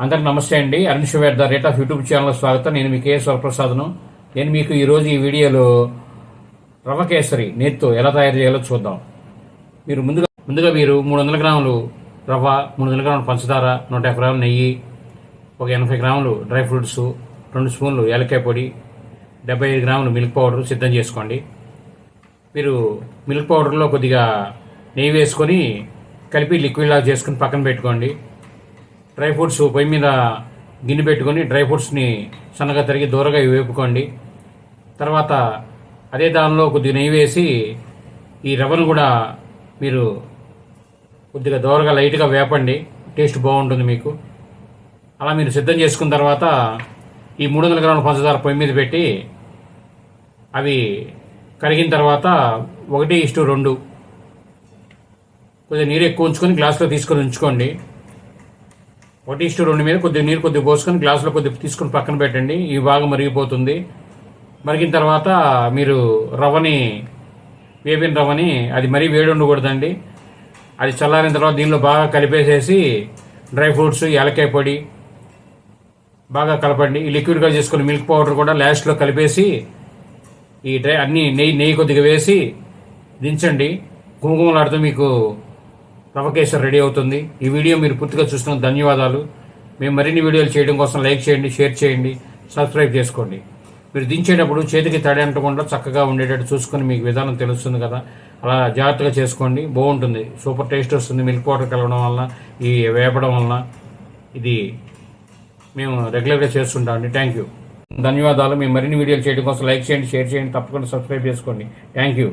అందరికి నమస్తే అండి. అరుణ్ షువేర్ the rate of YouTube channel స్వాగతం. నేను మీ కేఎస్ వరప్రసాద్ను. నేను మీకు ఈరోజు ఈ వీడియోలో రవ్వ కేసరి నేతితో ఎలా తయారు చేయాలో చూద్దాం. మీరు ముందుగా మీరు 300 గ్రాములు రవ్వ, 300 గ్రాములు పంచదార, 150 గ్రాములు నెయ్యి, ఒక 80 గ్రాములు డ్రై ఫ్రూట్స్, 2 స్పూన్లు యాలక్కాయ పొడి, 75 గ్రాములు మిల్క్ పౌడర్ సిద్ధం చేసుకోండి. మీరు మిల్క్ పౌడర్లో కొద్దిగా నెయ్యి వేసుకొని కలిపి లిక్విడ్ లాగా చేసుకుని పక్కన పెట్టుకోండి. డ్రై ఫ్రూట్స్ పొయ్యి మీద గిన్నె పెట్టుకొని డ్రై ఫ్రూట్స్ని సన్నగా తరిగి దూరగా వేపుకోండి. తర్వాత అదే దానిలో కొద్దిగా నెయ్యి వేసి ఈ రవ్వను కూడా మీరు కొద్దిగా దూరగా లైట్గా వేపండి. టేస్ట్ బాగుంటుంది మీకు. అలా మీరు సిద్ధం చేసుకున్న తర్వాత ఈ 300 గ్రాముల పంచదార పొయ్యి మీద పెట్టి అవి కరిగిన తర్వాత 1:2 కొద్దిగా నీరు ఎక్కువ ఉంచుకొని గ్లాసులో తీసుకొని ఉంచుకోండి. 1:2 మీద కొద్దిగా నీరు పోసుకొని గ్లాసులో కొద్దిగా తీసుకొని పక్కన పెట్టండి. ఈ బాగా మరిగిపోతుంది. మరిగిన తర్వాత మీరు వేపిన రవ్వని అది మరీ వేడి ఉండకూడదండి. అది చల్లారిన తర్వాత దీనిలో బాగా కలిపేసేసి డ్రై ఫ్రూట్స్, యాలక్కాయ పొడి బాగా కలపండి. ఈ లిక్విడ్గా చేసుకుని మిల్క్ పౌడర్ కూడా లాస్ట్లో కలిపేసి ఈ అన్ని నెయ్యి కొద్దిగా వేసి దించండి. గుమగుమలాడుతూ మీకు రవ్వ కేసరి రెడీ అవుతుంది. ఈ వీడియో మీరు పూర్తిగా చూస్తున్న ధన్యవాదాలు. మేము మరిన్ని వీడియోలు చేయడం కోసం లైక్ చేయండి, షేర్ చేయండి, సబ్స్క్రైబ్ చేసుకోండి. మీరు దించేటప్పుడు చేతికి తడి అంటకుండా చక్కగా ఉండేటట్టు చూసుకొని మీకు విధానం తెలుస్తుంది కదా, అలా జాగ్రత్తగా చేసుకోండి. బాగుంటుంది, సూపర్ టేస్ట్ వస్తుంది. మిల్క్ పౌడర్ కలవడం వల్ల, ఈ వేపడం వలన ఇది మేము రెగ్యులర్గా చేస్తుంటామండి. థ్యాంక్ యూ, ధన్యవాదాలు. మేము మరిన్ని వీడియోలు చేయడం కోసం లైక్ చేయండి, షేర్ చేయండి, తప్పకుండా సబ్స్క్రైబ్ చేసుకోండి. Thank you.